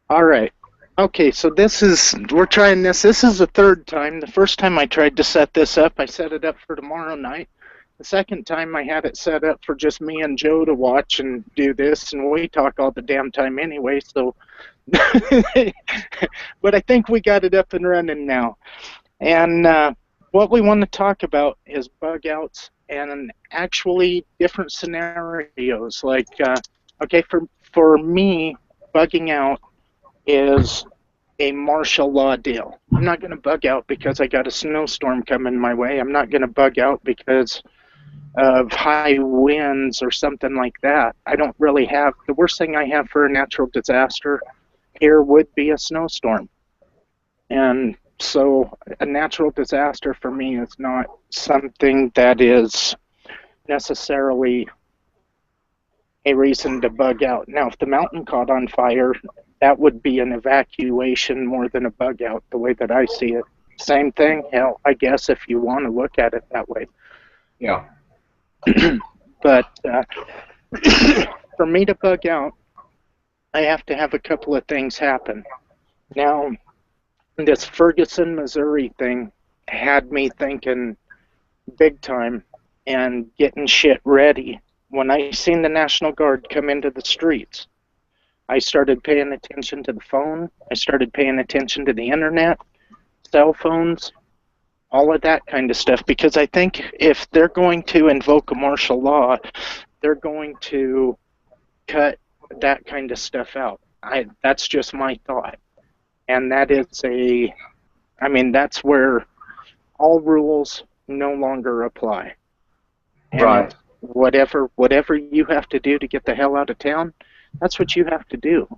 All right. Okay, so we're trying this. This is the third time. The first time I tried to set this up, I set it up for tomorrow night. The second time I had it set up for just me and Joe to watch and do this, and we talk all the damn time anyway, so. But I think we got it up and running now. And what we want to talk about is bug outs and actually different scenarios. Like, okay, for me, bugging out is a martial law deal. I'm not going to bug out because I got a snowstorm coming my way. I'm not going to bug out because of high winds or something like that. I don't really have, the worst thing I have for a natural disaster here would be a snowstorm. And so a natural disaster for me is not something that is necessarily a reason to bug out. Now, if the mountain caught on fire, that would be an evacuation more than a bug out, the way that I see it. Same thing, hell, I guess if you want to look at it that way. Yeah. But for me to bug out, I have to have a couple of things happen. Now, this Ferguson, Missouri thing had me thinking big time and getting shit ready. When I seen the National Guard come into the streets, I started paying attention to the phone. I started paying attention to the internet, cell phones, all of that kind of stuff, because I think if they're going to invoke a martial law, they're going to cut that kind of stuff out. That's just my thought. And that is that's where all rules no longer apply. And Right. whatever you have to do to get the hell out of town, that's what you have to do.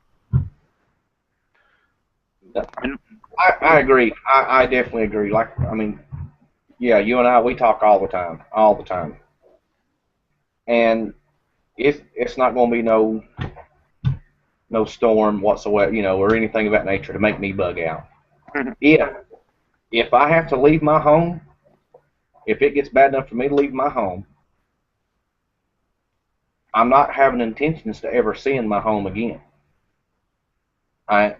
I agree. I definitely agree. Like, I mean, yeah, you and I, we talk all the time. And it's not going to be no storm whatsoever, or anything of that nature to make me bug out. Mhm. If I have to leave my home, if it gets bad enough for me to leave my home, I'm not having intentions to ever seeing my home again. I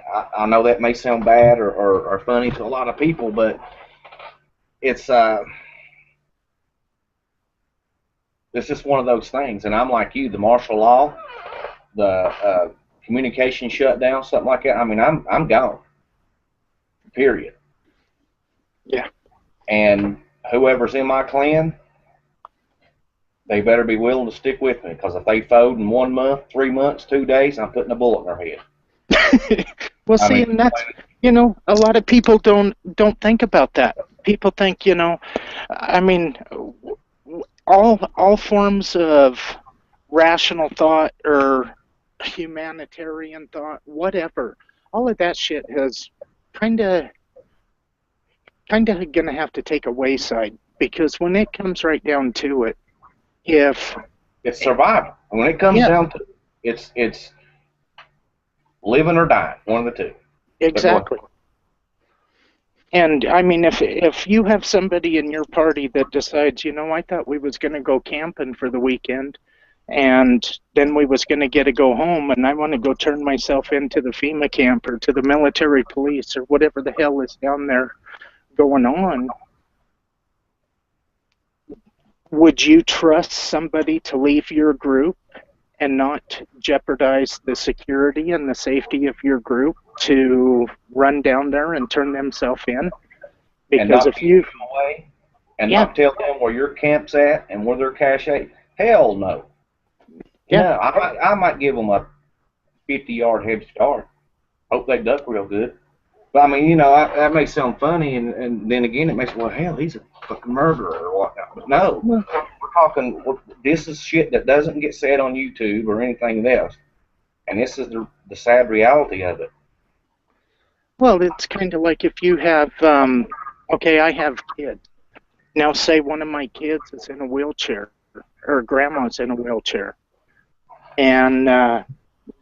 know that may sound bad or funny to a lot of people, but it's it's just one of those things. And I'm like you, the martial law, the communication shutdown, something like that. I mean, I'm gone. Period. Yeah. And whoever's in my clan, they better be willing to stick with me, because if they fold in 1 month, 3 months, 2 days, I'm putting a bullet in their head. Well, I see, mean, and that's, a lot of people don't think about that. People think, I mean, all forms of rational thought or humanitarian thought, whatever, all of that shit has kind of gonna have to take a wayside, because when it comes right down to it, if it's survival. And when it comes yeah, down to it, it's living or dying, one of the two. exactly. And I mean, if you have somebody in your party that decides, I thought we was going to go camping for the weekend, and then we was going to get to go home, and I want to go turn myself into the FEMA camp or to the military police or whatever the hell is down there going on, would you trust somebody to leave your group and not jeopardize the security and the safety of your group to run down there and turn themselves in? And Because not if keep you, them away, and yeah, not tell them where your camp's at and where their cache at. Hell no. yeah, No, I might give them a 50-yard head start. Hope they duck real good. But I mean, that may sound funny, and then again, it makes, well, hell, he's a fucking murderer or whatnot. But no, we're talking, this is shit that doesn't get said on YouTube or anything else. And this is the sad reality of it. well, it's kind of like if you have, okay, I have kids. Now, say one of my kids is in a wheelchair, or grandma's in a wheelchair, and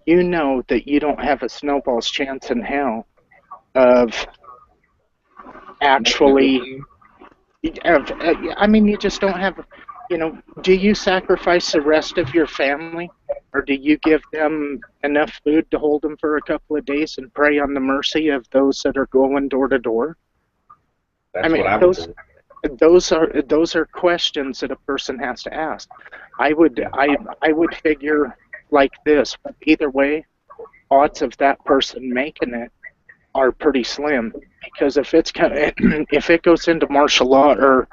you know that you don't have a snowball's chance in hell of actually, I mean, you just don't have, you know, do you sacrifice the rest of your family, or do you give them enough food to hold them for a couple of days and pray on the mercy of those that are going door to door? I That's what mean, I would do. those are questions that a person has to ask. Yeah. I would figure like this, but either way, odds of that person making it are pretty slim, because if it's if it goes into martial law, or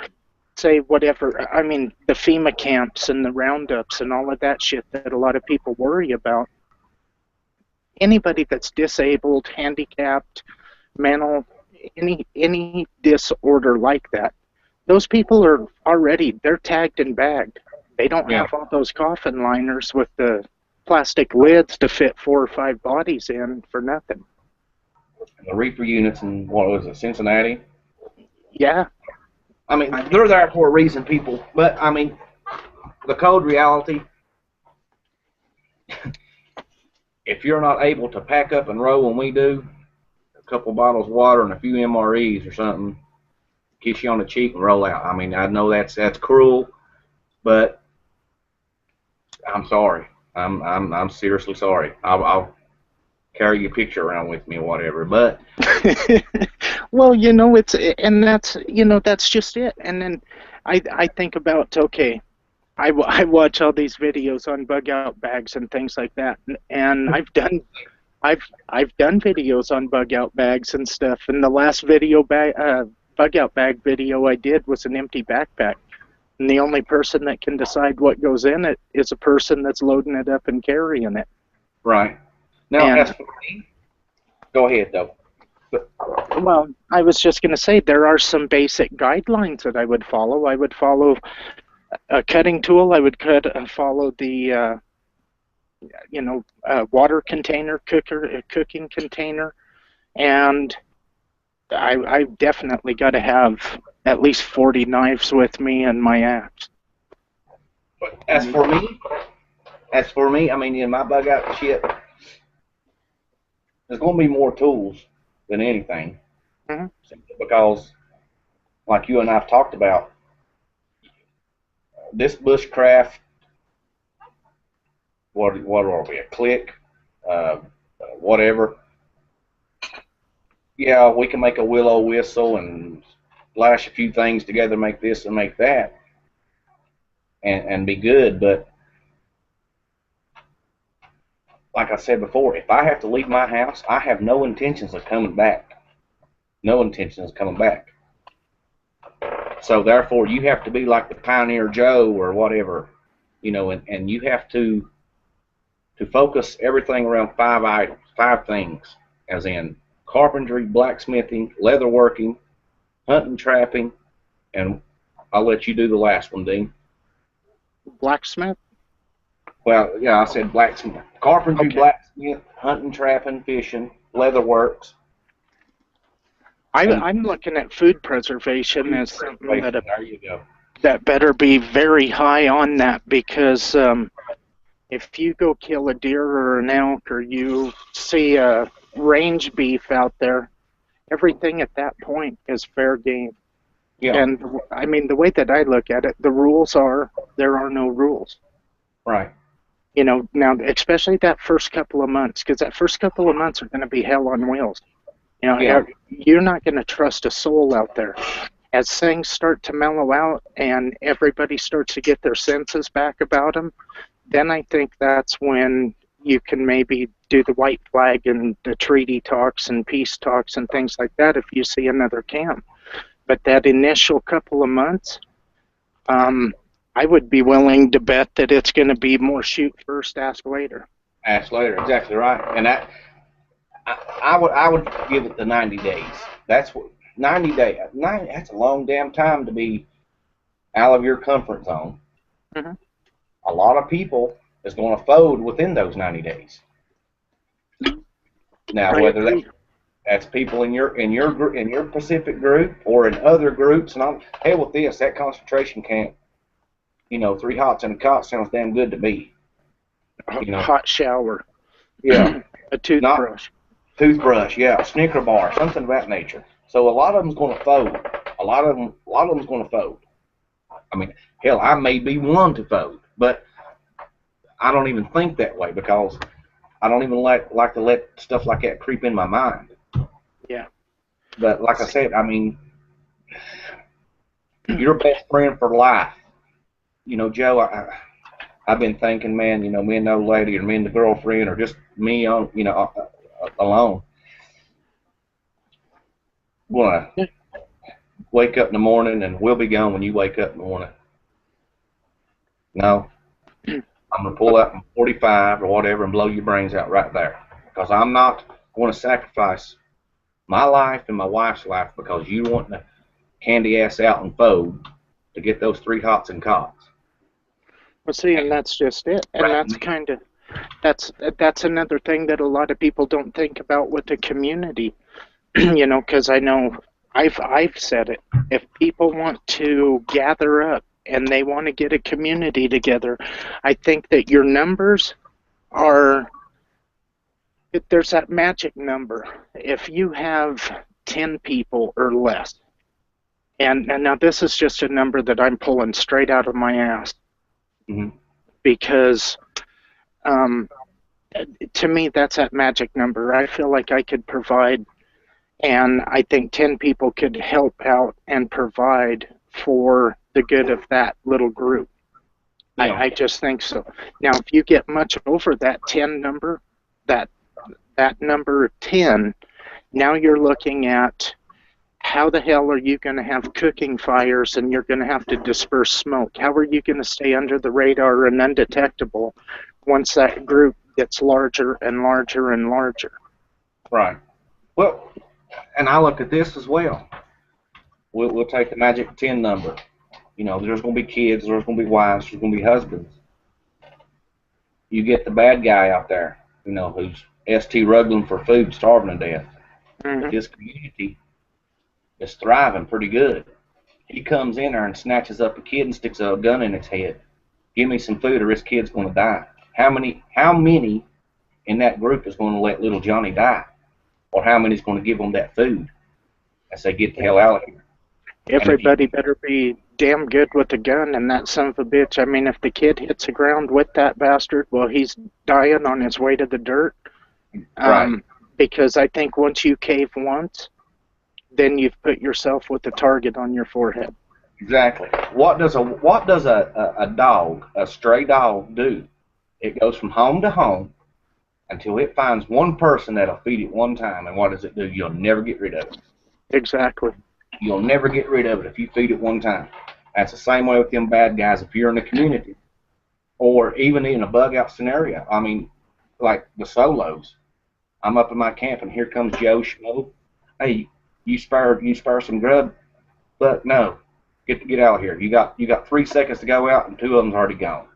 say whatever, I mean, the FEMA camps and the roundups and all of that shit that a lot of people worry about, anybody that's disabled, handicapped, mental, any disorder like that, those people are already, they're tagged and bagged. They don't Yeah. have all those coffin liners with the plastic lids to fit 4 or 5 bodies in for nothing. And the reefer units in, what was it, Cincinnati? Yeah. I mean, they're there for a reason, people. But, I mean, the cold reality, if you're not able to pack up and roll when we do, a couple bottles of water and a few MREs or something, kiss you on the cheek and roll out. I mean, I know that's cruel, but I'm sorry. I'm seriously sorry. I'll carry your picture around with me or whatever. But Well, you know, and that's, you know, that's just it. And then I think about, okay, I watch all these videos on bug out bags and things like that, and I've done videos on bug out bags and stuff. And the last bug out bag video I did was an empty backpack, and the only person that can decide what goes in it is a person that's loading it up and carrying it. right now, And as for me, go ahead though. But, well, I was just going to say, there are some basic guidelines that I would follow. I would follow a cutting tool. I would follow the water container, cooking container, and I've definitely got to have at least 40 knives with me and my axe. as for me, I mean, in my bug out shit, there's going to be more tools than anything. Mm-hmm. Simply because, like you and I've talked about, this bushcraft, what are we, a click, whatever. Yeah, we can make a willow whistle and lash a few things together, make this and make that, and be good. But like I said before, if I have to leave my house, I have no intentions of coming back. No intentions of coming back. So therefore, you have to be like the Pioneer Joe or whatever, you know, and you have to focus everything around 5 items, 5 things, as in carpentry, blacksmithing, leatherworking, hunting, trapping, and I'll let you do the last one, Dean. Blacksmith? Well, yeah, I said blacksmith, carpentry, Okay. blacksmith, hunting, trapping, fishing, leatherworks. I'm looking at food preservation as something There you go. that better be very high on that, because if you go kill a deer or an elk, or you see a range beef out there, everything at that point is fair game. Yeah. And I mean, the way that I look at it, the rules are, there are no rules. Right. You know, now, especially that first couple of months, because that first couple of months are going to be hell on wheels. You know, Yeah. you're not going to trust a soul out there. As things start to mellow out and everybody starts to get their senses back about them, then I think that's when you can maybe do the white flag and the treaty talks and peace talks and things like that if you see another camp. But that initial couple of months, I would be willing to bet that it's going to be more shoot first, ask later. Ask later, exactly right. And that, I would give it the 90 days. That's what 90 days. That's a long damn time to be out of your comfort zone. Mhm. A lot of is going to fold within those 90 days. Now, I whether agree. that's people in your Pacific group or in other groups, and I'm hell with this. That concentration camp, you know, 3 hots and a cot sounds damn good to me. You know, Hot shower. yeah, A toothbrush. toothbrush, yeah, a Snicker bar, something of that nature. So a lot of them's going to fold. A lot of them's going to fold. I mean, Hell, I may be one to vote, but I don't even think that way because I don't even like to let stuff like that creep in my mind. Yeah. But like I said, I mean, your best friend for life. You know, Joe, I've been thinking, man, you know, me and the old lady or me and the girlfriend or just me on, you know, alone. Wanna wake up in the morning and we'll be gone when you wake up in the morning. No, I'm gonna pull out my 45 or whatever and blow your brains out right there because I'm not going to sacrifice my life and my wife's life because you want to candy ass out and fold to get those 3 hots and cots. Well, see, and that's just it. And that's kind of, that's another thing that a lot of people don't think about with the community, you know, because I know I've said it. If people want to gather up and they want to get a community together, I think that your numbers are, there's that magic number. If you have 10 people or less, and now this is just a number that I'm pulling straight out of my ass, because to me that's that magic number. I feel like I could provide, and I think 10 people could help out and provide for the good of that little group. Yeah. I just think so. Now, if you get much over that 10 number, that number 10, now you're looking at how the hell are you going to have cooking fires and you're going to have to disperse smoke? How are you going to stay under the radar and undetectable once that group gets larger and larger and larger? Right. Well, and I look at this as well. We'll take the magic 10 number. You know, there's going to be kids, there's going to be wives, there's going to be husbands. You get the bad guy out there, you know, who's ST ruggling for food, starving to death. This community is thriving pretty good. He comes in there and snatches up a kid and sticks a gun in his head. Give me some food or this kid's going to die. How many in that group is going to let little Johnny die? Or how many is going to give them that food and say, get the hell out of here? Everybody better be damn good with a gun, and that son of a bitch, I mean, if the kid hits the ground with that bastard, well, he's dying on his way to the dirt. Right. Because I think once you cave once, then you've put yourself with a target on your forehead. Exactly. What does a dog, a stray dog, do? It goes from home to home until it finds one person that'll feed it one time, and what does it do? You'll never get rid of it. Exactly. You'll never get rid of it if you feed it one time. That's the same way with them bad guys if you're in the community or even in a bug out scenario. I mean, like the solos. I'm up in my camp and here comes Joe Schmo. Hey, you spare some grub? But no, get out of here. You got 3 seconds to go out and 2 of them's already gone.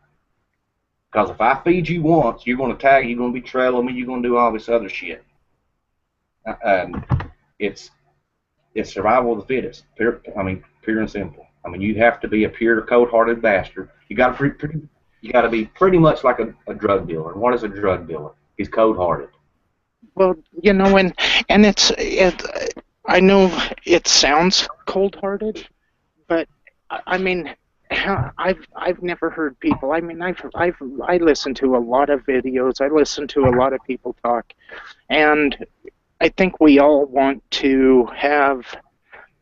Because if I feed you once, you're going to tag, you're going to be trailing me, you're going to do all this other shit. It's survival of the fittest. Pure and simple. I mean, you have to be a pure, cold-hearted bastard. You got to be pretty much like a drug dealer. And what is a drug dealer? He's cold-hearted. Well, you know, and I know it sounds cold-hearted, but I mean, I've never heard people. I mean, I listen to a lot of videos. I listen to a lot of people talk, and I think we all want to have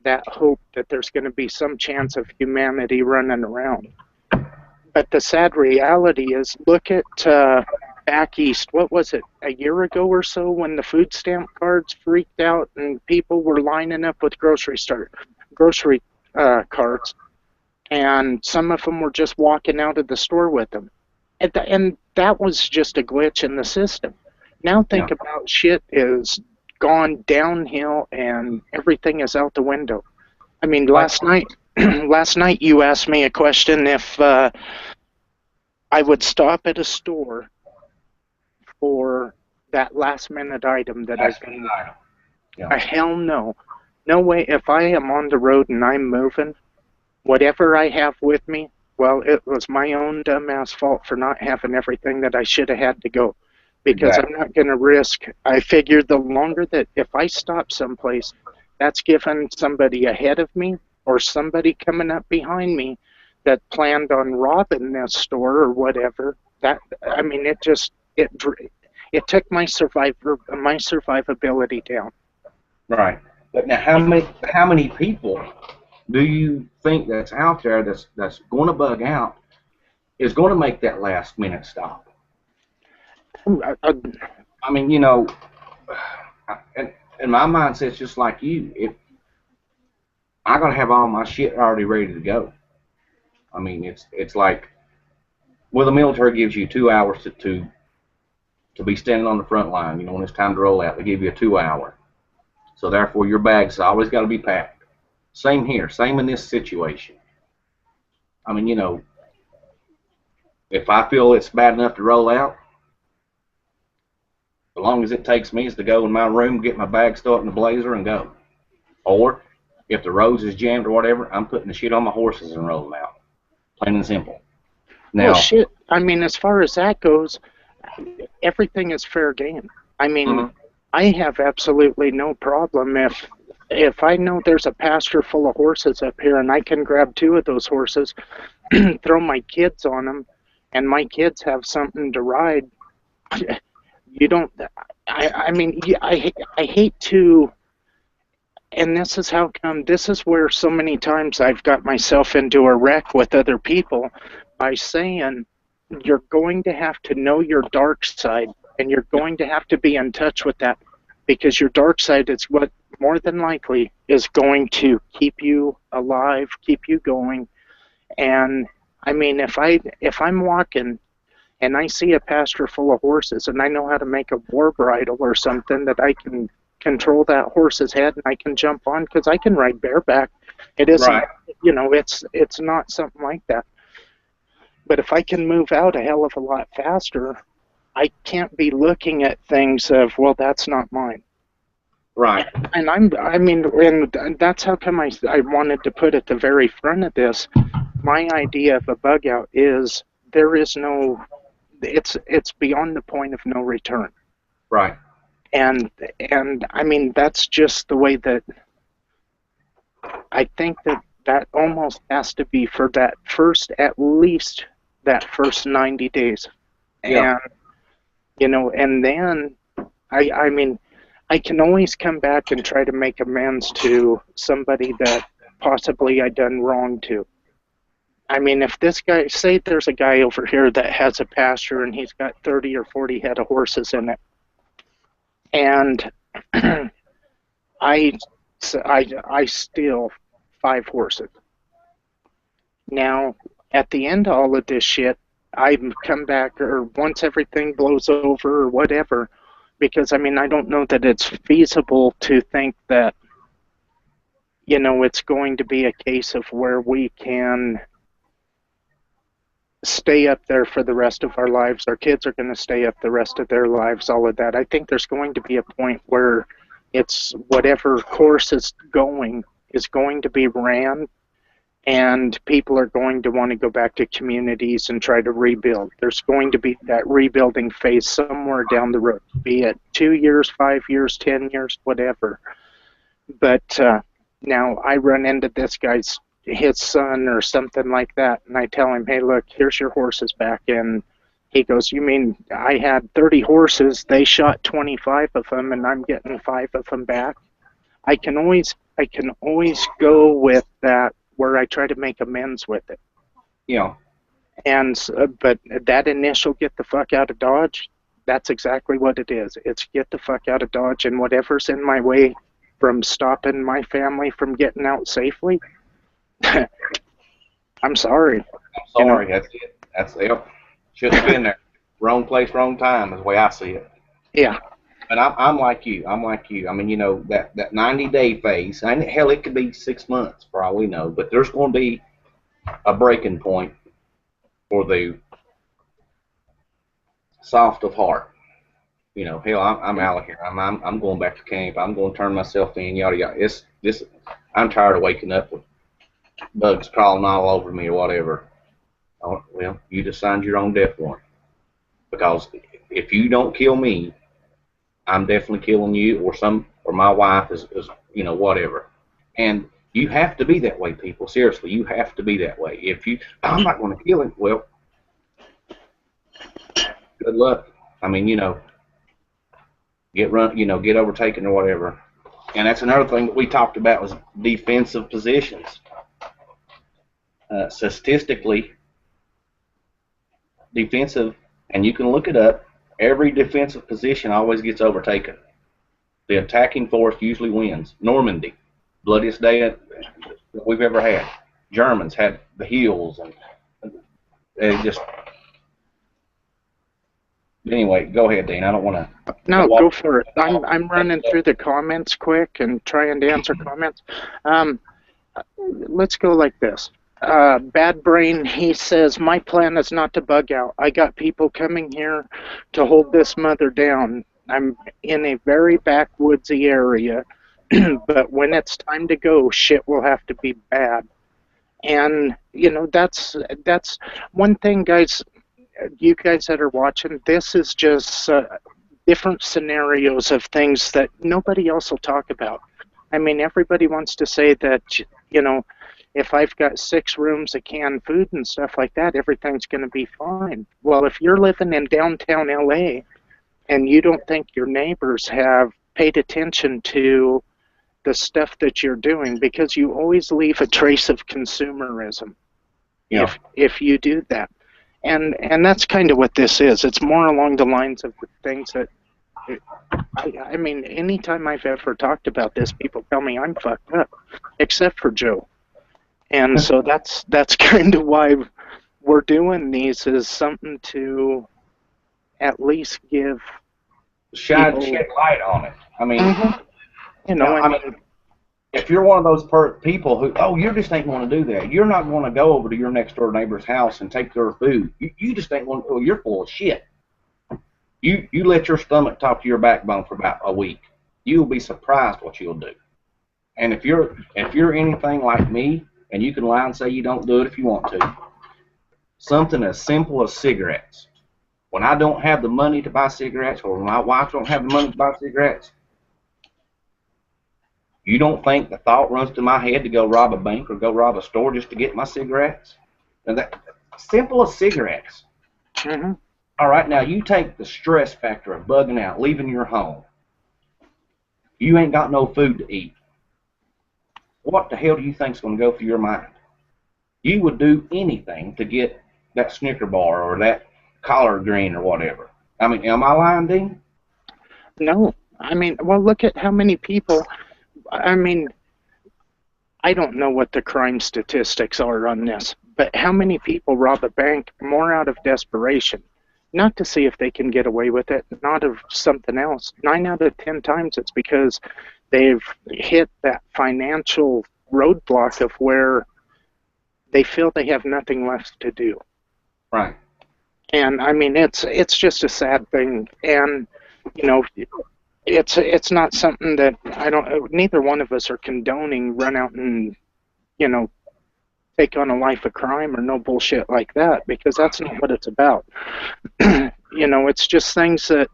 that hope that there's going to be some chance of humanity running around. But the sad reality is, look at back east. What was it, a year ago or so, when the food stamp cards freaked out and people were lining up with grocery cards, and some of them were just walking out of the store with them, and that was just a glitch in the system. Now think about shit is gone downhill and everything is out the window. I mean, last night you asked me a question if I would stop at a store for that last minute item that I've been. Hell no. No way. If I am on the road and I'm moving, whatever I have with me, well, it was my own dumbass fault for not having everything that I should have had to go. Because I'm not going to risk. I figured the longer that if I stop someplace, that's giving somebody ahead of me or somebody coming up behind me that planned on robbing this store or whatever. That, I mean, it took my survivability down. Right. But now, how many people do you think that's out there that's going to bug out is going to make that last minute stop? I mean, you know, and my mindset's just like you. If I gotta have all my shit already ready to go. I mean, it's like, well, the military gives you 2 hours to be standing on the front line. You know, when it's time to roll out, they give you a 2 hour. So therefore, your bag's always got to be packed. Same here. Same in this situation. I mean, you know, if I feel it's bad enough to roll out, as long as it takes me is to go in my room, get my bag, start in the blazer, and go. Or if the roads is jammed or whatever, I'm putting the shit on my horses and rolling out. Plain and simple. Now, well, shit. I mean, as far as that goes, everything is fair game. I mean, I have absolutely no problem if I know there's a pasture full of horses up here and I can grab 2 of those horses, throw my kids on them, and my kids have something to ride. You don't. I mean, I hate to. And this is how come. This is where so many times I've got myself into a wreck with other people by saying you're going to have to know your dark side, and you're going to have to be in touch with that, because your dark side is what more than likely is going to keep you alive, keep you going. And I mean, if I'm walking and I see a pasture full of horses and I know how to make a war bridle or something that I can control that horse's head and I can jump on, because I can ride bareback. It isn't, right. You know, it's not something like that. But if I can move out a hell of a lot faster, I can't be looking at things of, well, that's not mine. Right. And and that's how come I wanted to put at the very front of this, my idea of a bug out is there is no, it's beyond the point of no return. Right. And I mean, that's just the way that I think that almost has to be for that first, at least that first 90 days. Yeah. And, you know, and then I mean, I can always come back and try to make amends to somebody that possibly I done wrong to. I mean, if this guy, say there's a guy over here that has a pasture and he's got 30 or 40 head of horses in it, and I steal 5 horses. Now, at the end of all of this shit, I come back, or once everything blows over or whatever, because, I mean, I don't know that it's feasible to think that, you know, it's going to be a case of where we can stay up there for the rest of our lives. Our kids are going to stay up the rest of their lives, all of that. I think there's going to be a point where it's whatever course is going to be ran, and people are going to want to go back to communities and try to rebuild. There's going to be that rebuilding phase somewhere down the road, be it 2 years, 5 years, 10 years, whatever. But now I run into this guy's, his son or something like that, and I tell him, hey, look, here's your horses back. And he goes, you mean I had 30 horses, they shot 25 of them, and I'm getting 5 of them back? I can always go with that, where I try to make amends with it. Yeah. And but that initial get the fuck out of Dodge, that's exactly what it is. It's get the fuck out of Dodge, and whatever's in my way from stopping my family from getting out safely, I'm sorry. I'm sorry. You know? That's it. Shouldn't have been there. Wrong place, wrong time is the way I see it. Yeah. And I'm like you. I mean, you know, that 90-day phase, and hell, it could be 6 months for all we know, but there's going to be a breaking point for the soft of heart. You know, hell, I'm out of here. I'm going back to camp. I'm going to turn myself in, yada yada. I'm tired of waking up with bugs crawling all over me or whatever. Oh, well, you just signed your own death warrant, because if you don't kill me, I'm definitely killing you, or my wife is, you know, whatever. And You have to be that way, people. Seriously, you have to be that way. If you, I'm not going to kill him. Well, good luck. I mean, get overtaken or whatever. And that's another thing that we talked about was defensive positions. Statistically, defensive, and you can look it up, every defensive position always gets overtaken. The attacking force usually wins. Normandy, bloodiest day that we've ever had. Germans had the hills, and they just... Anyway, go ahead, Dean. I don't want to... No, go for it. I'm running through the comments quick and trying to answer comments. Let's go like this. Bad Brain, he says, my plan is not to bug out. I got people coming here to hold this mother down. I'm in a very backwoodsy area, but when it's time to go, shit will have to be bad. And, that's one thing, guys. You guys that are watching, this is just different scenarios of things that nobody else will talk about. I mean, everybody wants to say that, if I've got 6 rooms of canned food and stuff like that, everything's going to be fine. Well, if you're living in downtown LA and you don't think your neighbors have paid attention to the stuff that you're doing, because you always leave a trace of consumerism if you do that. And that's kind of what this is. It's more along the lines of the things that, I mean, anytime I've ever talked about this, people tell me I'm fucked up, except for Joe. And so that's kind of why we're doing these, is something to at least give shed light on it. I mean, if you're one of those people who, you just ain't going to do that. You're not going to go over to your next door neighbor's house and take their food. You just ain't going to. You're full of shit. You let your stomach talk to your backbone for about a week. You'll be surprised what you'll do. And if you're anything like me, and you can lie and say you don't do it if you want to, something as simple as cigarettes. When I don't have the money to buy cigarettes, or when my wife don't have the money to buy cigarettes, you don't think the thought runs to my head to go rob a bank or go rob a store just to get my cigarettes? And that simple as cigarettes. Mm-hmm. All right, now you take the stress factor of bugging out, leaving your home. You ain't got no food to eat. What the hell do you think's going to go through your mind? You would do anything to get that Snicker bar or that collard green or whatever. I mean, am I lying, Dean? No. I mean, well, look at how many people... I mean, I don't know what the crime statistics are on this, but how many people rob a bank more out of desperation? Not to see if they can get away with it, not of something else. 9 out of 10 times it's because they've hit that financial roadblock of where they feel they have nothing left to do. Right. And I mean, it's just a sad thing. And, it's not something that neither one of us are condoning run out and, take on a life of crime or no bullshit like that, because that's not what it's about. It's just things that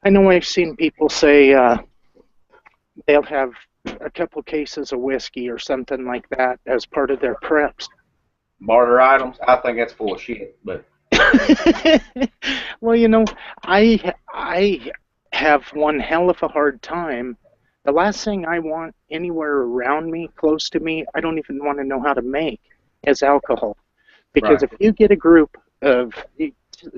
I know I've seen people say they'll have a couple cases of whiskey or something like that as part of their preps. Barter items? I think that's full of shit, but... Well, I have one hell of a hard time. The last thing I want anywhere around me, close to me, I don't even want to know how to make, is alcohol. Because Right. if you get a group of,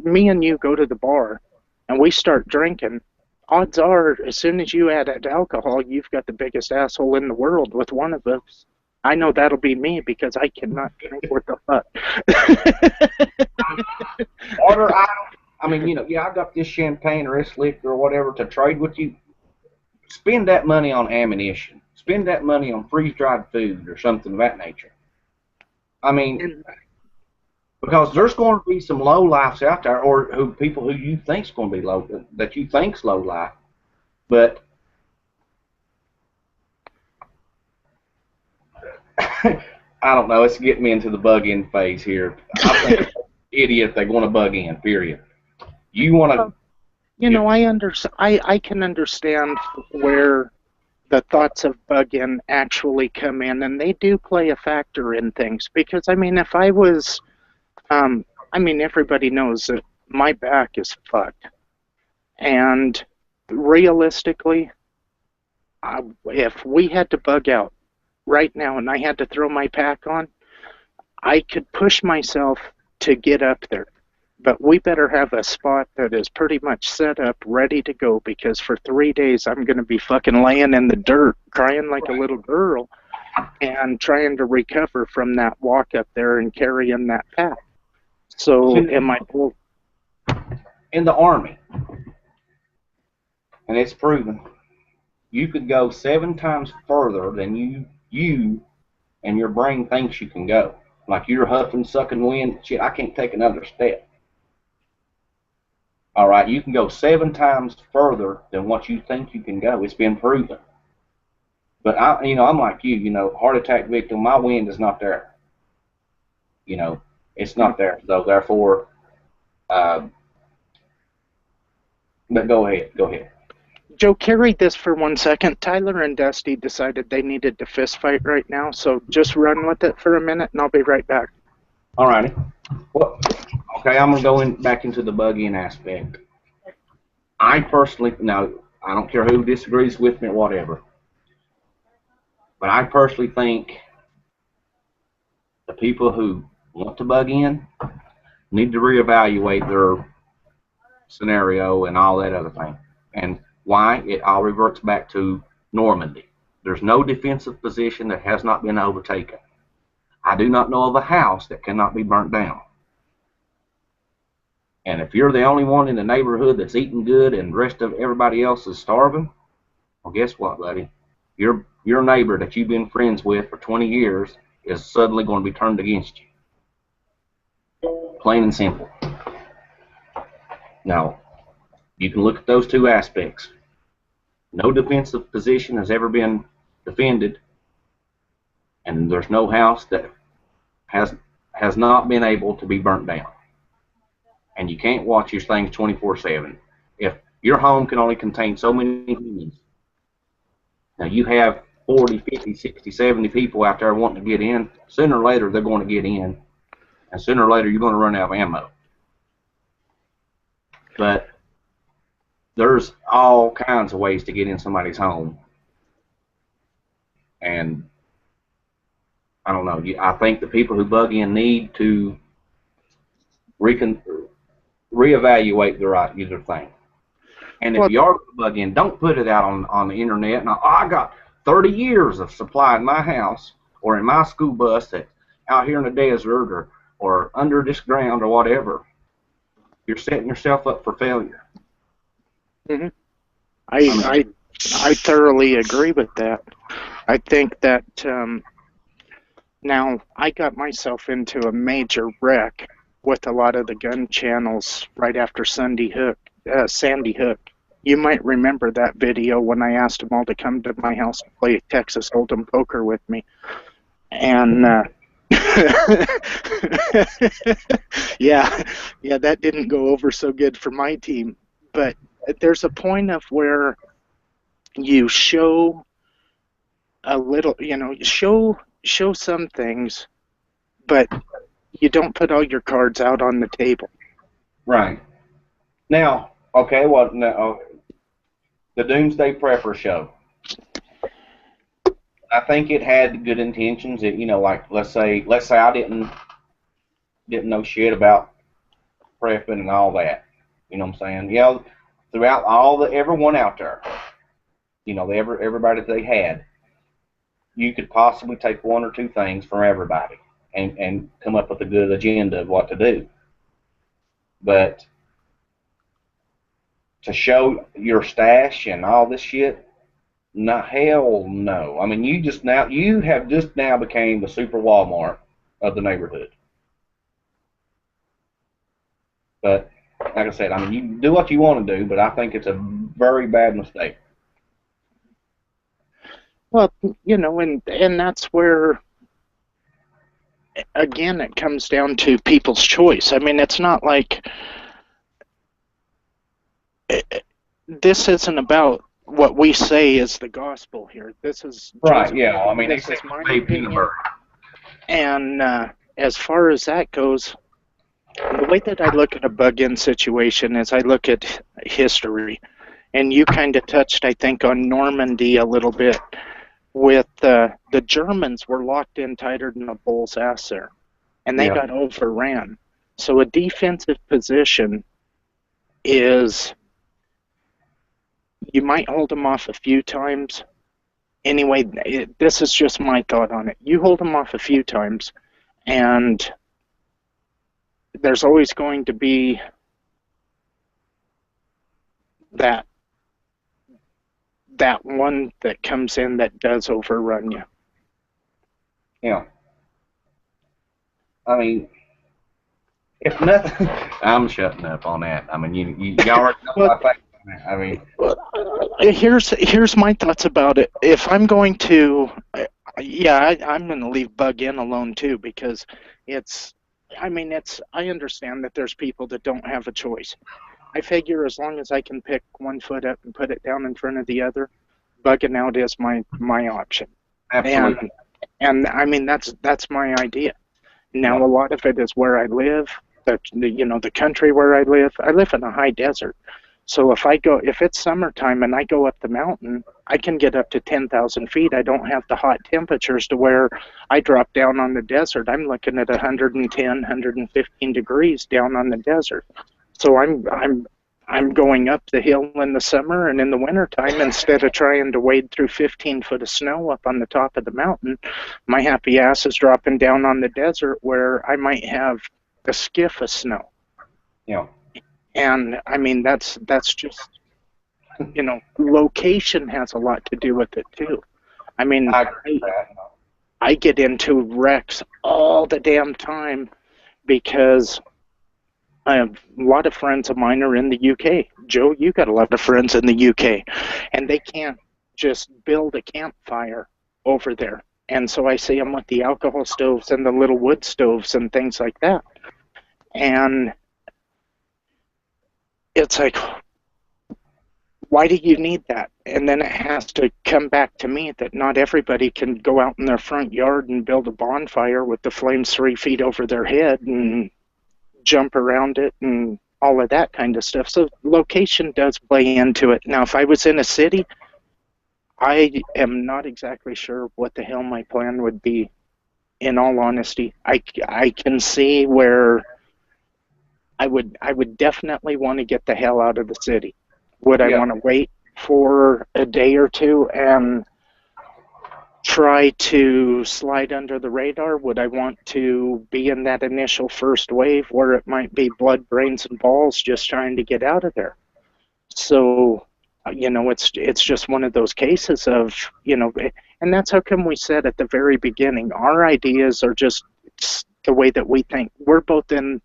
me and you go to the bar, and we start drinking, odds are, as soon as you add alcohol, you've got the biggest asshole in the world with one of us. I know that'll be me, because I cannot drink worth the fuck. Barter items? I mean, I got this champagne or this liquor or whatever to trade with you. Spend that money on ammunition. Spend that money on freeze-dried food or something of that nature. I mean, because there's going to be some low lifes out there, or people who you think's going to be low, that you think's low life, but I don't know. It's getting me into the bug-in phase here. I think it's an idiot they want to bug in. Period. You want to. I can understand where the thoughts of bugging actually come in, and they do play a factor in things. Because I mean, if I was, I mean, everybody knows that my back is fucked, and realistically, if we had to bug out right now and I had to throw my pack on, I could push myself to get up there. But we better have a spot that is pretty much set up, ready to go, because for 3 days I'm going to be fucking laying in the dirt, crying like a little girl, and trying to recover from that walk up there and carrying that pack. So am I in the Army, and it's proven, you could go 7 times further than you and your brain thinks you can go. Like you're huffing, sucking wind, shit, I can't take another step. All right, you can go 7 times further than what you think you can go. It's been proven. But I'm like you, heart attack victim. My wind is not there. It's not there. So therefore, but go ahead. Joe, carry this for 1 second. Tyler and Dusty decided they needed to fist fight right now, so just run with it for a minute, and I'll be right back. All righty. Well, okay, I'm going to go back into the bugging aspect. I personally, now, I don't care who disagrees with me or whatever, but I personally think the people who want to bug in need to reevaluate their scenario and all that other thing. And why? It all reverts back to Normandy. There's no defensive position that has not been overtaken. I do not know of a house that cannot be burnt down. And if you're the only one in the neighborhood that's eating good and the rest of everybody else is starving, well, guess what, buddy? Your neighbor that you've been friends with for 20 years is suddenly going to be turned against you. Plain and simple. Now, you can look at those two aspects. No defensive position has ever been defended, and there's no house that has not been able to be burnt down. And you can't watch your things 24/7. If your home can only contain so many humans, now you have 40, 50, 60, 70 people out there wanting to get in, sooner or later they're going to get in, and sooner or later you're going to run out of ammo. But there's all kinds of ways to get in somebody's home. And I don't know. I think the people who bug in need to reevaluate their thing. And if you are going to bug in, don't put it out on the internet. Now, I got 30 years of supply in my house or in my school bus that's out here in the desert or under this ground or whatever. You're setting yourself up for failure. Mm-hmm. I thoroughly agree with that. I think that now I got myself into a major wreck with a lot of the gun channels right after Sandy Hook. You might remember that video when I asked them all to come to my house and play Texas Hold'em poker with me. And yeah, that didn't go over so good for my team. But there's a point of where you show a little, show some things, but you don't put all your cards out on the table. Right. Now, okay, well, now, the Doomsday Prepper show. I think it had good intentions. It, like let's say I didn't know shit about prepping and all that. You know what I'm saying? Yeah, throughout everyone out there, everybody that they had, you could possibly take 1 or 2 things from everybody and come up with a good agenda of what to do. But to show your stash and all this shit, no, hell no. I mean, you have just now became the super Walmart of the neighborhood. But like I said, I mean, you can do what you want to do, but I think it's a very bad mistake. Well, and that's where, again, it comes down to people's choice. I mean, it's not like this isn't about what we say is the gospel here. This is Right, just yeah. I mean, this except is my for baby opinion. bird. And as far as that goes, the way that I look at a bug-in situation is I look at history. And you kind of touched, I think, on Normandy a little bit with the Germans were locked in tighter than a bull's ass there, and they Yeah. got overran. So a defensive position is you might hold them off a few times. Anyway, this is just my thought on it. You hold them off a few times, and there's always going to be that one that comes in that does overrun you. Yeah. I mean, if nothing, I'm shutting up on that. I mean, you already know my facts on that. I mean, here's my thoughts about it. If I'm going to, yeah, I'm going to leave bug in alone too, because it's, I mean, I understand that there's people that don't have a choice. I figure as long as I can pick one foot up and put it down in front of the other, bugging out is my option. absolutely. And I mean, that's my idea. Now, Yeah. a lot of it is where I live, the country where I live in a high desert. So if it's summertime and I go up the mountain, I can get up to 10,000 feet. I don't have the hot temperatures to where I drop down on the desert. I'm looking at 110, 115 degrees down on the desert. So I'm going up the hill in the summer, and in the wintertime, instead of trying to wade through 15 foot of snow up on the top of the mountain, my happy ass is dropping down on the desert where I might have a skiff of snow. Yeah. And I mean, that's just, location has a lot to do with it too. I mean, I agree with that. I get into wrecks all the damn time because a lot of friends of mine are in the UK. Joe, you got a lot of friends in the UK, and they can't just build a campfire over there. And so I see them with the alcohol stoves and the little wood stoves and things like that. And it's like, why do you need that? And then it has to come back to me that not everybody can go out in their front yard and build a bonfire with the flames 3 feet over their head and jump around it and all of that kind of stuff. So location does play into it. Now, if I was in a city, I am not exactly sure what the hell my plan would be, in all honesty. I can see where I would definitely want to get the hell out of the city. Would I want to wait for a day or two and try to slide under the radar? Would I want to be in that initial first wave where it might be blood, brains, and balls just trying to get out of there? So, it's just one of those cases of, and that's how come we said at the very beginning, our ideas are just the way that we think. We're both in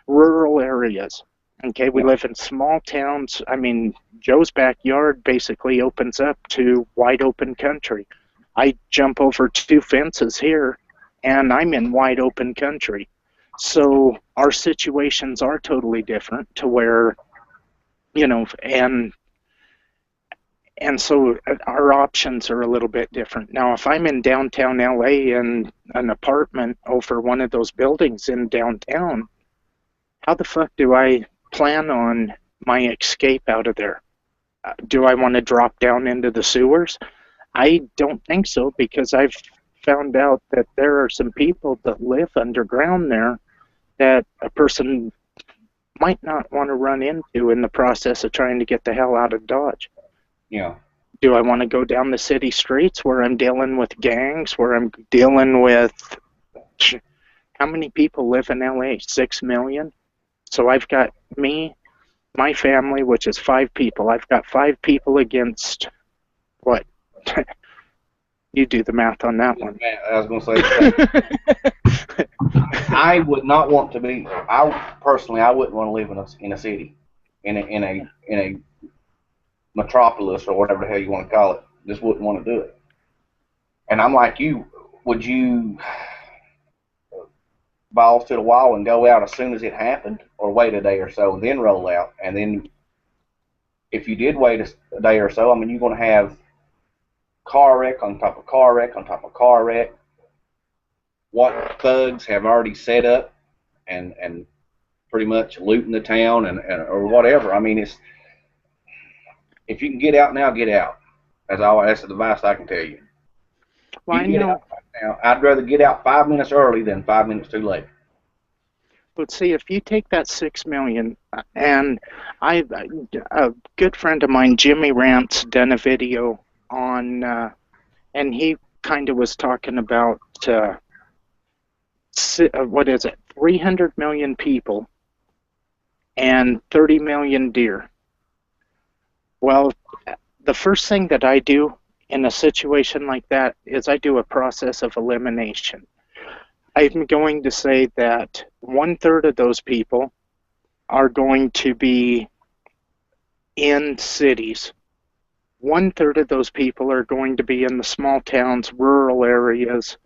rural areas. Okay, we live in small towns. I mean, Joe's backyard basically opens up to wide open country. I jump over 2 fences here, and I'm in wide open country. So our situations are totally different to where, and so our options are a little bit different. Now, if I'm in downtown LA in an apartment over one of those buildings in downtown, how the fuck do I plan on my escape out of there? Do I want to drop down into the sewers? I don't think so, because I've found out that there are some people that live underground there that a person might not want to run into in the process of trying to get the hell out of Dodge. Yeah. Do I want to go down the city streets where I'm dealing with gangs, where I'm dealing with, how many people live in LA? 6 million? So I've got me, my family, which is 5 people. I've got 5 people against what? You do the math on that one. I was going to say, I would not want to be. I personally, I wouldn't want to live in a city, in a metropolis or whatever the hell you want to call it. Just wouldn't want to do it. And I'm like you. Would you balls to the wall and go out as soon as it happened, or wait a day or so and then roll out and then if you did wait a day or so, I mean, you're going to have car wreck on top of car wreck on top of car wreck. What thugs have already set up and pretty much looting the town and or whatever. I mean, it's, if you can get out now, get out. That's the advice I can tell you. Well, You can get out right now. I'd rather get out 5 minutes early than 5 minutes too late. But see, if you take that 6 million, and a good friend of mine, Jimmy Rant's done a video on, and he kind of was talking about, what is it, 300 million people and 30 million deer. Well, the first thing that I do in a situation like that is I do a process of elimination. I'm going to say that 1/3 of those people are going to be in cities. 1/3 of those people are going to be in the small towns, rural areas.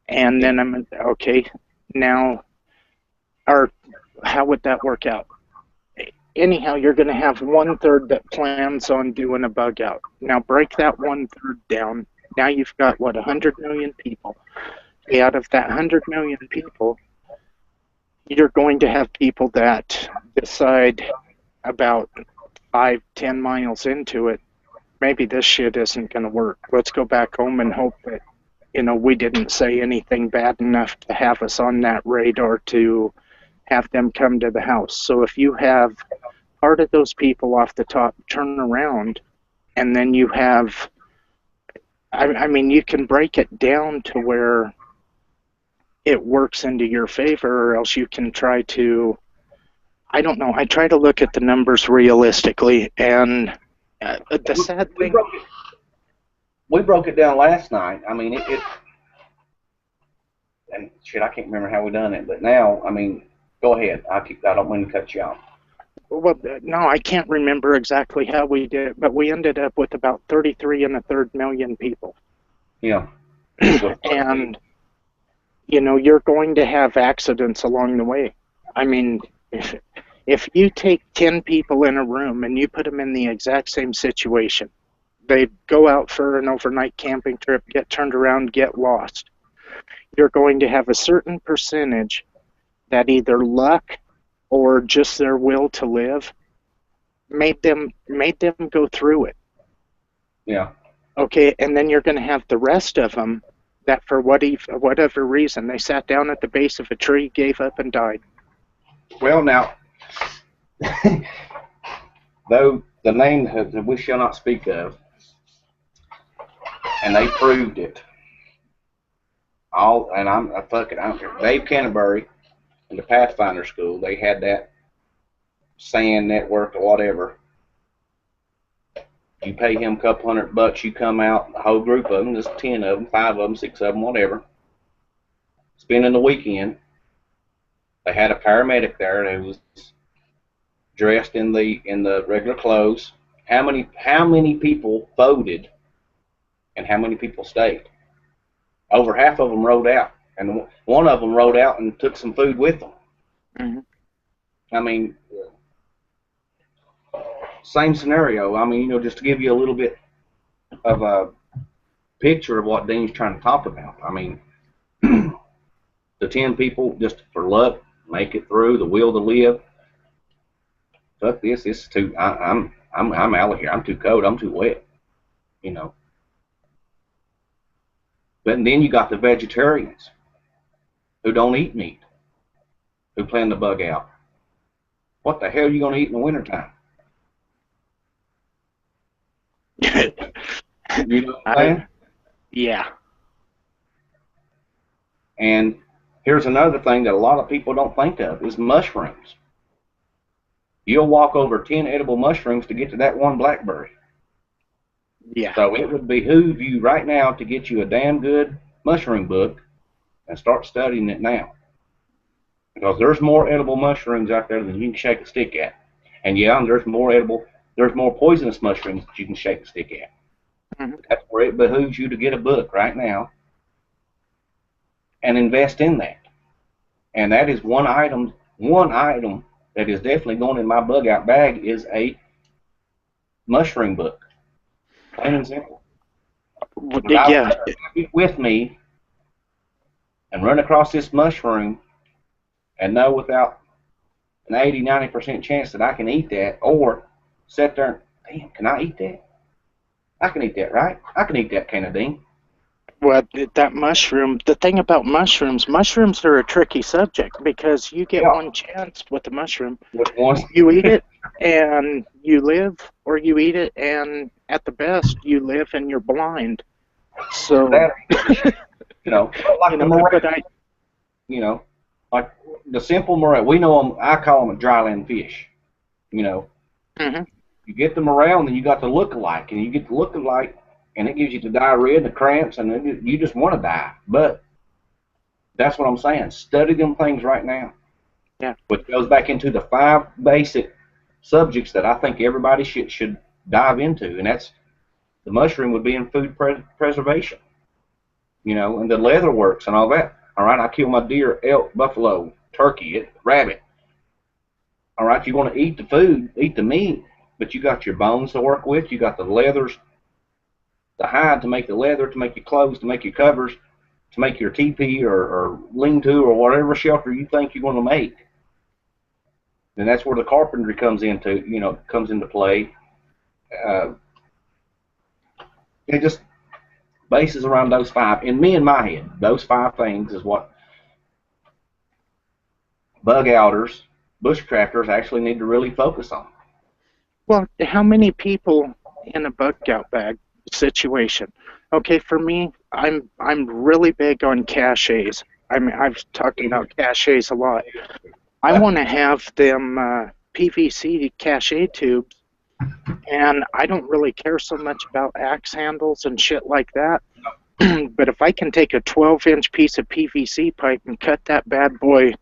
And then I'm, okay, now, or how would that work out? Anyhow, you're going to have 1/3 that plans on doing a bug out. Now break that 1/3 down. Now you've got, what, 100 million people. Out of that 100 million people, you're going to have people that decide about 5-10 miles into it, maybe this shit isn't going to work. Let's go back home and hope that, we didn't say anything bad enough to have us on that radar to have them come to the house. So if you have part of those people off the top turn around, and then you have, I mean, you can break it down to where it works into your favor, or else you can try to, I don't know, I try to look at the numbers realistically, and the sad thing... We broke it down last night. I mean, and shit, I can't remember how we done it, but now, I mean, go ahead. I don't mean to cut you off. Well, no, I can't remember exactly how we did it, but we ended up with about 33 1/3 million people. Yeah. And, you're going to have accidents along the way. I mean, if you take 10 people in a room and you put them in the exact same situation, they go out for an overnight camping trip, get turned around, get lost. You're going to have a certain percentage that either luck or just their will to live made them go through it. Yeah. Okay, and then you're going to have the rest of them that for whatever reason, they sat down at the base of a tree, gave up, and died. Well, now, though the name that we shall not speak of, and they proved it. And I don't care. Dave Canterbury in the Pathfinder School, they had that sand network or whatever. You pay him a couple $100, you come out, a whole group of them, just 10 of them, 5 of them, 6 of them, whatever, spending the weekend. They had a paramedic there who was dressed in the regular clothes. How many people voted and how many people stayed? Over half of them rode out, and one of them rode out and took some food with them. Mm-hmm. I mean, same scenario. I mean, just to give you a little bit of a picture of what Dean's trying to talk about. I mean, the 10 people, just for luck, make it through, the will to live. Fuck this. This is too. I'm out of here. I'm too cold. I'm too wet. But then you got the vegetarians who don't eat meat, who plan to bug out. What the hell are you going to eat in the wintertime? You know what I'm saying? Yeah. And here's another thing that a lot of people don't think of is mushrooms. You'll walk over 10 edible mushrooms to get to that one blackberry. Yeah. So it would behoove you right now to get you a damn good mushroom book and start studying it now. Because there's more edible mushrooms out there than you can shake a stick at. And yeah, there's more poisonous mushrooms that you can shake a stick at. Mm-hmm. That's where it behooves you to get a book right now and invest in that. And that is one item that is definitely going in my bug out bag is a mushroom book. Plain and simple. Well, But I would yeah. rather have it with me and run across this mushroom and know without an 80–90% chance that I can eat that, or sit there and, damn, can I eat that? I can eat that, right? I can eat that Canadine. Well, that mushroom, the thing about mushrooms are a tricky subject because you get Yeah. one chance with the mushroom. With one, You eat it and you live, or you eat it and at the best you live and you're blind. So, that, like you the know, morel, but I, like the simple morel. We know them. I call them a dryland fish. You know, mhm. you get the morel, and then you got the look-alike, and you get the look-alike, and it gives you the diarrhea and the cramps, and then you just want to die. But that's what I'm saying. Study them things right now. Yeah. Which goes back into the 5 basic subjects that I think everybody should dive into, and that's the mushroom would be in food preservation, and the leather works and all that. All right, I kill my deer, elk, buffalo, turkey, rabbit. All right, you want to eat the food, eat the meat, but you got your bones to work with. You got the leathers, the hide to make the leather, to make your clothes, to make your covers, to make your teepee or lean-to or whatever shelter you think you're going to make. And that's where the carpentry comes into play. It just bases around those 5. In my head, those 5 things is what bug outers, bushcrafters actually need to really focus on. Well, how many people in a bug out bag situation? Okay, for me, I'm really big on caches. I mean, I've talked about caches a lot. I want to have them PVC cache tubes, and I don't really care so much about axe handles and shit like that. But if I can take a 12-inch piece of PVC pipe and cut that bad boy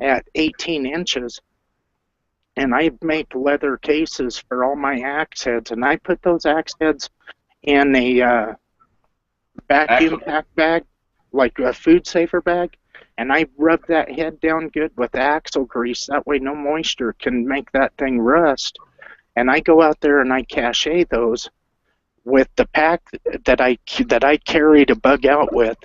at 18 inches, and I make leather cases for all my axe heads, and I put those axe heads in a vacuum pack bag, like a food saver bag, and I rub that head down good with axle grease. That way no moisture can make that thing rust. And I go out there and I cache those with the pack that I carry to bug out with.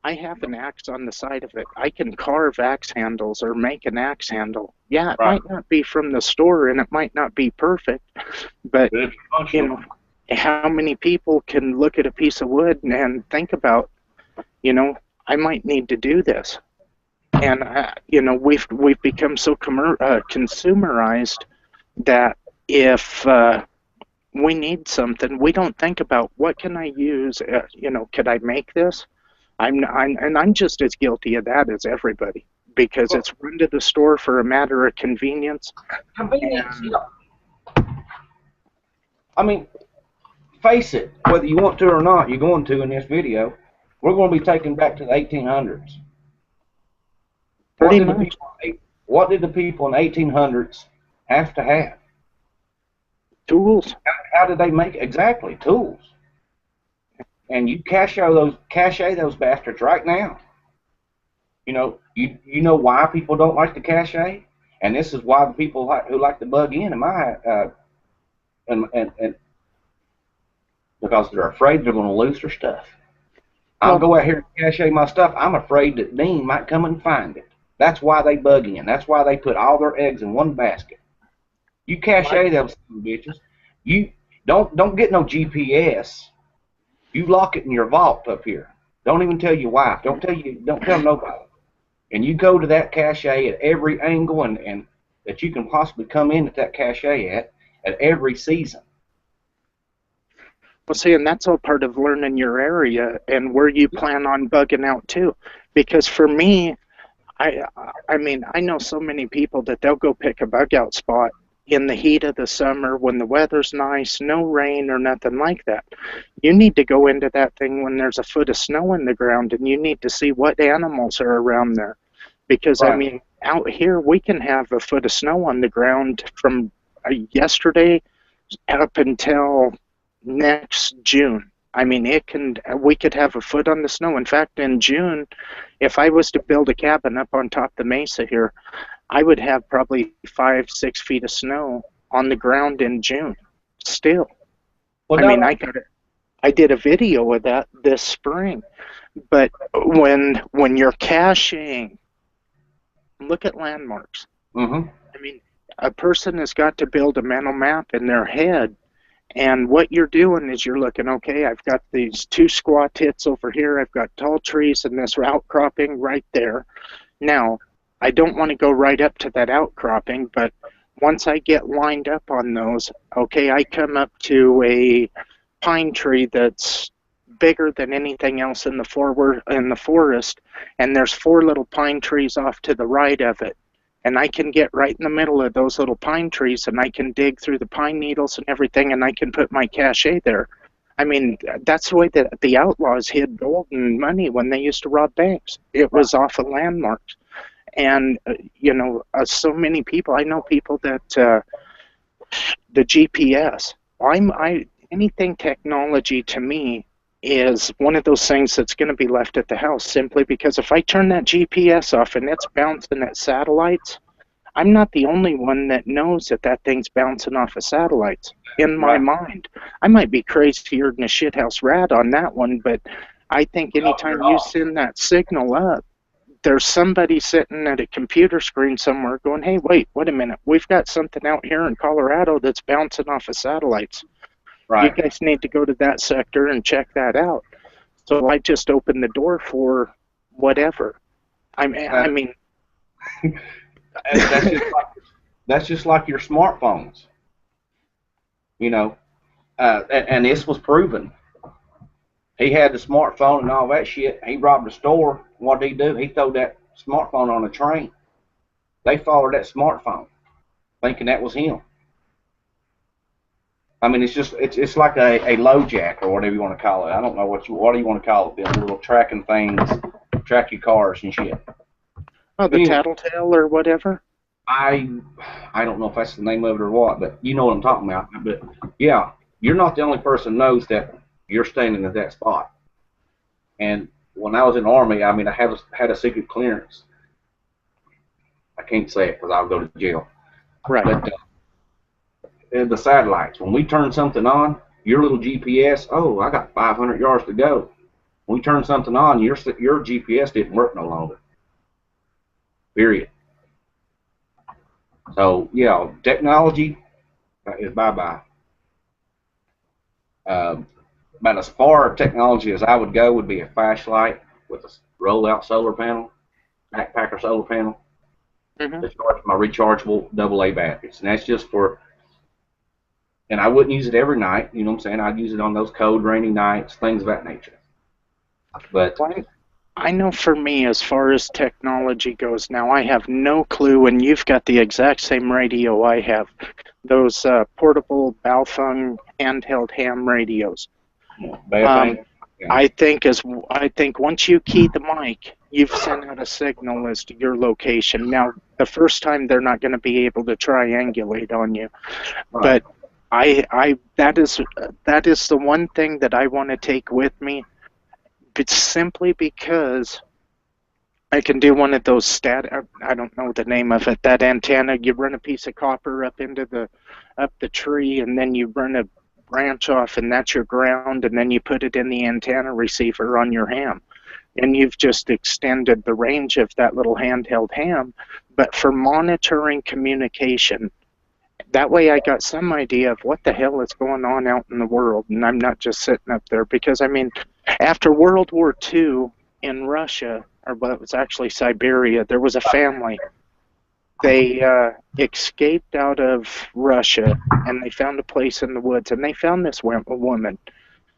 I have an axe on the side of it. I can carve axe handles or make an axe handle. Yeah, it might not be from the store and it might not be perfect, but how many people can look at a piece of wood and think about, I might need to do this. And we've become so consumerized that if we need something, we don't think about what can I use. Could I make this? I'm just as guilty of that as everybody, because it's run to the store for a matter of convenience. Convenience. I mean, face it, whether you want to or not, you're going to in this video. We're going to be taken back to the 1800s. Pretty much. What did the people in the 1800s have to have? Tools. How did they make exactly tools? And you cache those bastards right now. You know why people don't like to cache, and this is why the people who like to bug in and because they're afraid they're going to lose their stuff. I'll go out here and cache my stuff. I'm afraid that Dean might come and find it. That's why they bug in. That's why they put all their eggs in one basket. You cache those bitches. You don't get no GPS. You lock it in your vault up here. Don't even tell your wife. Don't tell nobody. And you go to that cache at every angle and that you can possibly come in at that cache at every season. Well, see, and that's all part of learning your area and where you plan on bugging out too. Because for me, I mean, I know so many people that they'll go pick a bug out spot in the heat of the summer when the weather's nice, no rain or nothing like that. You need to go into that thing when there's a foot of snow in the ground, and you need to see what animals are around there. Because, I mean, out here we can have a foot of snow on the ground from yesterday up until next June. I mean, we could have a foot on the snow. In fact, in June, if I was to build a cabin up on top of the mesa here, I would have probably 5-6 feet of snow on the ground in June. still. Well, I mean, I did a video of that this spring. But when you're caching, look at landmarks. Mm-hmm. I mean, a person has got to build a mental map in their head. And what you're doing is you're looking, okay, I've got these two squaw tits over here. I've got tall trees and this outcropping right there. Now, I don't want to go right up to that outcropping, but once I get lined up on those, okay, I come up to a pine tree that's bigger than anything else in the forest, and there's four little pine trees off to the right of it. And I can get right in the middle of those little pine trees, and I can dig through the pine needles and everything, and I can put my cache there. I mean, that's the way that the outlaws hid gold and money when they used to rob banks. It was off of landmarks. And, so many people, I know people that the GPS, anything technology to me is one of those things that's going to be left at the house, simply because if I turn that GPS off and it's bouncing at satellites, I'm not the only one that knows that that thing's bouncing off of satellites in my mind. I might be crazier than a shithouse rat on that one, but I think anytime you send that signal up, there's somebody sitting at a computer screen somewhere going, hey, wait a minute, we've got something out here in Colorado that's bouncing off of satellites. Right. You guys need to go to that sector and check that out. So I just opened the door for whatever. I mean, that's just like your smartphones, and this was proven. He had the smartphone and all that shit. He robbed a store. What did he do? He threw that smartphone on a train. They followed that smartphone, thinking that was him. I mean, it's like a low jack or whatever you want to call it. I don't know what do you want to call it? The little tracking things, track your cars and shit. Oh, the tattletale or whatever. I don't know if that's the name of it or what, but you know what I'm talking about. But yeah, you're not the only person who knows that you're standing at that spot. And when I was in the Army, I mean, I had a secret clearance. I can't say it because I'll go to jail. Right. But the satellites, when we turn something on, your little GPS, oh, I got 500 yards to go. When we turn something on, your GPS didn't work no longer. Period. So, yeah, technology is bye-bye. About as far technology as I would go would be a flashlight with a roll-out solar panel, backpacker solar panel. Mm-hmm. To charge my rechargeable AA batteries. And that's just for, and I wouldn't use it every night, you know what I'm saying? I'd use it on those cold, rainy nights, things of that nature. But I know for me, as far as technology goes now, I have no clue, and you've got the exact same radio I have, those portable Baofeng handheld ham radios. Yeah. I think once you key the mic, you've sent out a signal as to your location. Now, the first time they're not going to be able to triangulate on you, right. But that is the one thing that I want to take with me. It's simply because I can do one of those I don't know the name of it, that antenna. You run a piece of copper up the tree, and then you run a branch off, and that's your ground, and then you put it in the antenna receiver on your ham. And you've just extended the range of that little handheld ham. But for monitoring communication, that way I got some idea of what the hell is going on out in the world, and I'm not just sitting up there. Because, I mean, after World War II in Russia, or well, it was actually Siberia, there was a family. They escaped out of Russia, and they found a place in the woods, and they found this woman.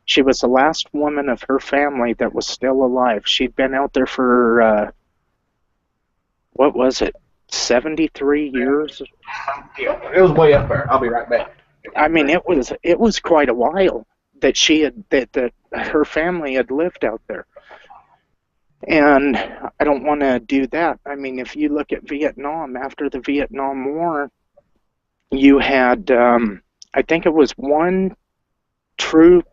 She was the last woman of her family that was still alive. She'd been out there for, 73 years? Yeah, it was way up there. I'll be right back. I mean, it was quite a while that that her family had lived out there. And I don't want to do that. I mean, if you look at Vietnam, after the Vietnam War, you had, I think it was one true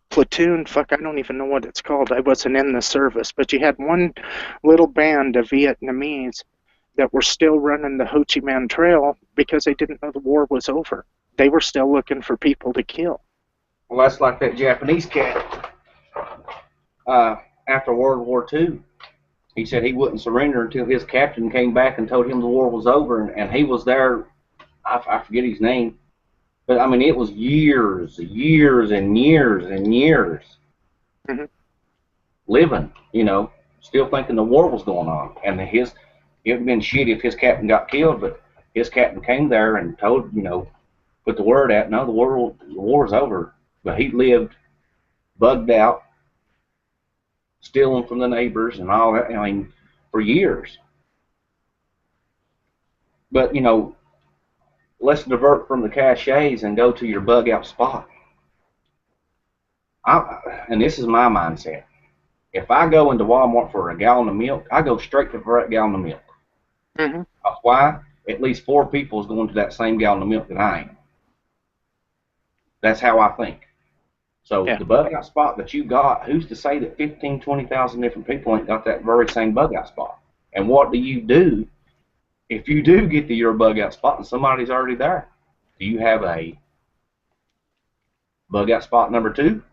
platoon, I don't even know what it's called. I wasn't in the service, but you had one little band of Vietnamese that were still running the Ho Chi Minh Trail because they didn't know the war was over. they were still looking for people to kill. Well, that's like that Japanese cat after World War II. He said he wouldn't surrender until his captain came back and told him the war was over, and he was there. I forget his name, but I mean it was years and years and years Mm-hmm. living, you know, still thinking the war was going on, and it would have been shit if his captain got killed, but his captain came there and told, you know, put the word out, no, the war's over, but he lived bugged out, stealing from the neighbors and all that, I mean, for years. But, you know, let's divert from the caches and go to your bug out spot. And this is my mindset. If I go into Walmart for a gallon of milk, I go straight for that gallon of milk. Mm-hmm. Why? At least 4 people is going to that same gallon of milk that I am. That's how I think. So the bug out spot that you got, who's to say that 15, 20,000 different people ain't got that very same bug out spot? And what do you do if you do get to your bug out spot and somebody's already there? Do you have a bug out spot number 2?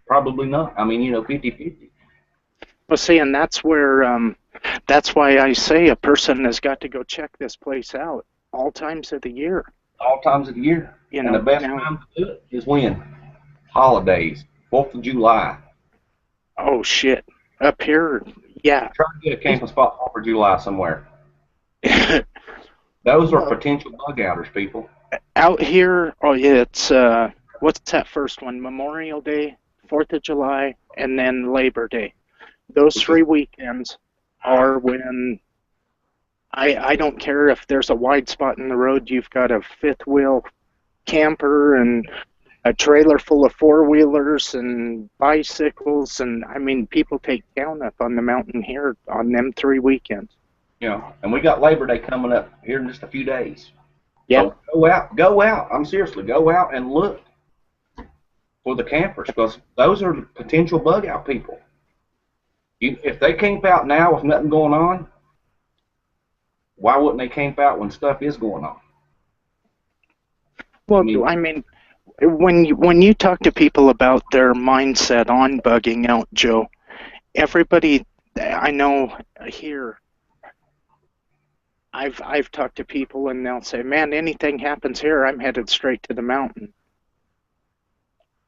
Probably not. I mean, you know, 50-50. Well, see, and that's where, that's why I say a person has got to go check this place out all times of the year. All times of the year. You and know, the best time to do it is when? Holidays. 4th of July. Oh, shit. Up here, yeah. Try to get a camping spot for July somewhere. Those are potential bug outers, people. Out here, it's, what's that first one? Memorial Day, 4th of July, and then Labor Day. Those 3 weekends are when I don't care if there's a wide spot in the road, you've got a 5th wheel camper and a trailer full of 4-wheelers and bicycles, and I mean, people take down up on the mountain here on them 3 weekends. Yeah, and we got Labor Day coming up here in just a few days. Yeah. So go out. I'm seriously, go out and look for the campers, because those are potential bug out people. If they camp out now with nothing going on, why wouldn't they camp out when stuff is going on? Well, I mean, when you talk to people about their mindset on bugging out, Joe, everybody I know here, I've talked to people and they'll say, man, anything happens here, I'm headed straight to the mountain.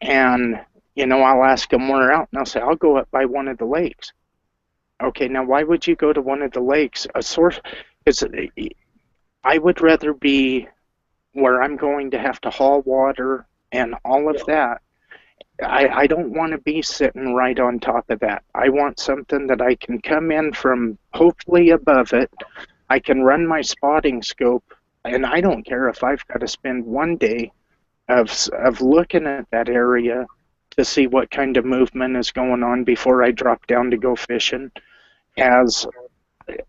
And, you know, I'll ask them where out, and I'll say, I'll go up by one of the lakes. Okay, now why would you go to one of the lakes? A source is, I would rather be where I'm going to have to haul water and all of that. I don't want to be sitting right on top of that. I want something that I can come in from hopefully above it. I can run my spotting scope, and I don't care if I've got to spend one day of looking at that area to see what kind of movement is going on before I drop down to go fishing. As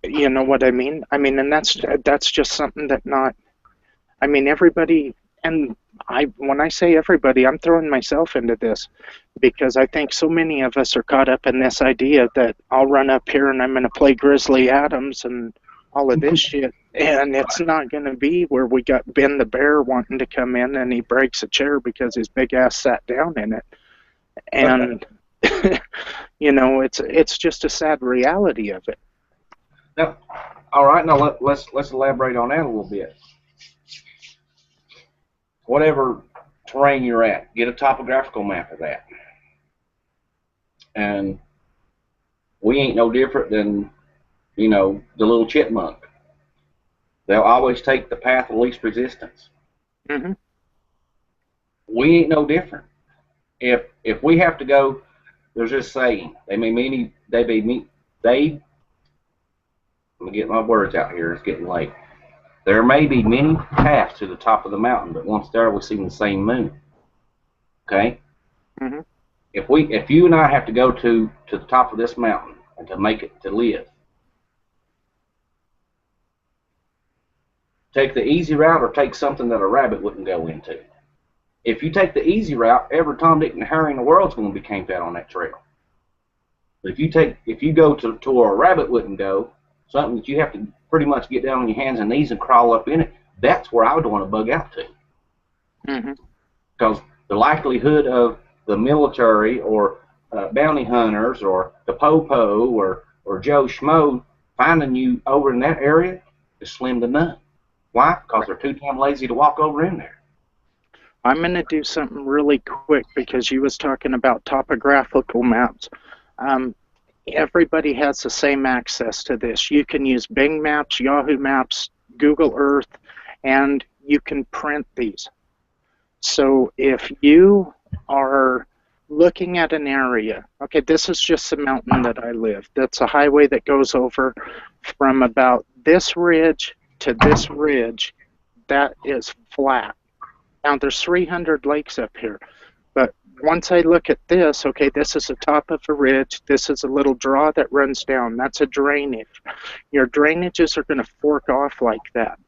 you know what I mean? I mean, and that's just something that not. I mean, everybody, and when I say everybody, I'm throwing myself into this, because I think so many of us are caught up in this idea that I'll run up here and I'm going to play Grizzly Adams and all of this shit, and it's not going to be where we got Ben the Bear wanting to come in and he breaks a chair because his big ass sat down in it, and you know, it's just a sad reality of it. Now, all right, now let's elaborate on that a little bit. Whatever terrain you're at, get a topographical map of that. And we ain't no different than, you know, the little chipmunk. They'll always take the path of least resistance. Mm-hmm. We ain't no different. If we have to go, there's this saying, let me get my words out here, it's getting late. There may be many paths to the top of the mountain, but once there, we see the same moon. Okay? Mm-hmm. If you and I have to go to the top of this mountain and to make it to live, take the easy route or take something that a rabbit wouldn't go into. If you take the easy route, every Tom, Dick, and Harry in the world's going to be camped out on that trail. But if you go to where a rabbit wouldn't go, something that you have to pretty much get down on your hands and knees and crawl up in it, that's where I would want to bug out to. Mm-hmm. Because the likelihood of the military or bounty hunters or the Popo or Joe Schmo finding you over in that area is slim to none. Why? Because they're too damn lazy to walk over in there. I'm going to do something really quick because you was talking about topographical maps. Everybody has the same access to this. You can use Bing Maps, Yahoo Maps, Google Earth, and you can print these. So if you are looking at an area, okay, this is just the mountain that I live. That's a highway that goes over from about this ridge to this ridge. That is flat. Now there's 300 lakes up here, but once I look at this, okay, this is the top of a ridge. This is a little draw that runs down. That's a drainage. Your drainages are going to fork off like that.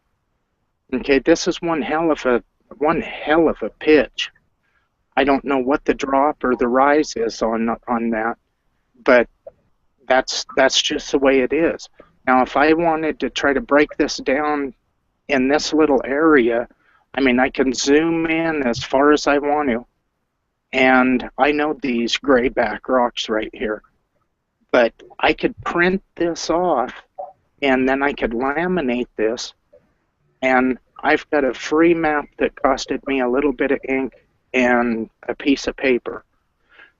Okay, this is one hell of a pitch. I don't know what the drop or the rise is on that, but that's just the way it is. Now, if I wanted to try to break this down in this little area, I mean, I can zoom in as far as I want to, and I know these grayback rocks right here, but I could print this off, and then I could laminate this, and I've got a free map that costed me a little bit of ink and a piece of paper.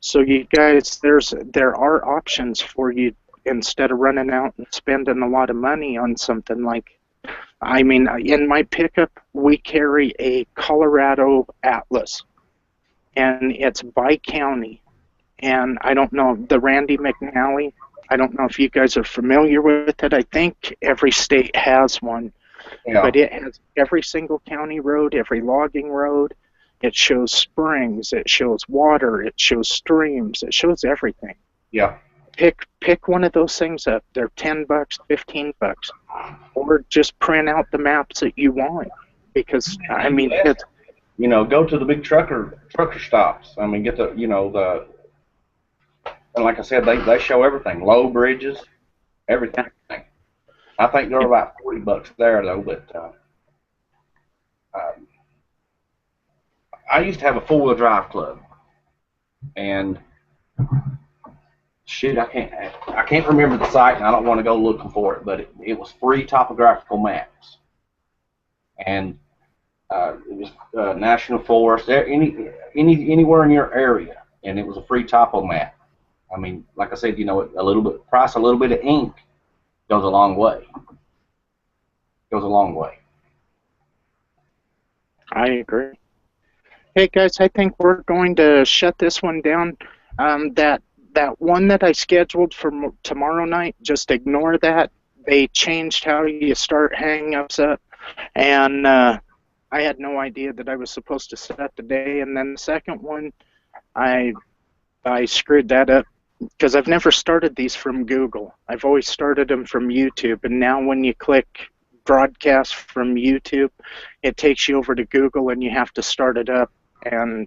So you guys, there are options for you instead of running out and spending a lot of money on something like, I mean, in my pickup, we carry a Colorado Atlas, and it's by county. And I don't know, the Randy McNally, I don't know if you guys are familiar with it. I think every state has one. Yeah. But it has every single county road, every logging road. It shows springs, it shows water, it shows streams, it shows everything. Yeah. Pick one of those things up. They're $10, $15, or just print out the maps that you want. Because I mean, it's, you know, go to the big trucker stops. I mean, get the, you know, the, and like I said, they show everything, low bridges, everything. I think they're about $40 there though, but I used to have a 4-wheel drive club, and shoot, I can't remember the site, and I don't want to go looking for it, but it was free topographical maps, and it was national forest, anywhere in your area, and it was a free topo map. I mean, like I said, you know, a little bit of ink goes a long way. Goes a long way. I agree. Hey guys, I think we're going to shut this one down. That one that I scheduled for tomorrow night, just ignore that. They changed how you start hang-ups up, and I had no idea that I was supposed to set the day. And then the second one, I screwed that up because I've never started these from Google. I've always started them from YouTube, and now when you click broadcast from YouTube, it takes you over to Google and you have to start it up, and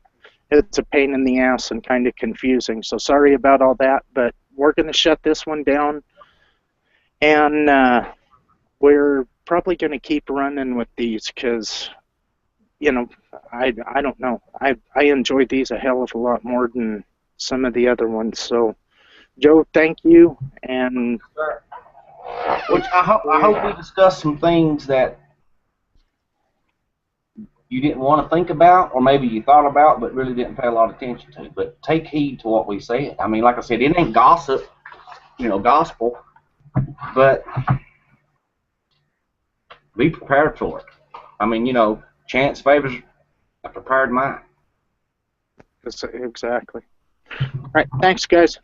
it's a pain in the ass and kind of confusing. So sorry about all that, but we're going to shut this one down, and we're probably going to keep running with these because, you know, I don't know. I enjoy these a hell of a lot more than some of the other ones. So Joe, thank you. And which I hope we discussed some things that you didn't want to think about, or maybe you thought about but really didn't pay a lot of attention to. But take heed to what we said. I mean, like I said, it ain't gossip, you know, gospel, but be prepared for it. I mean, you know, chance favors a prepared mind. Exactly. All right, thanks, guys.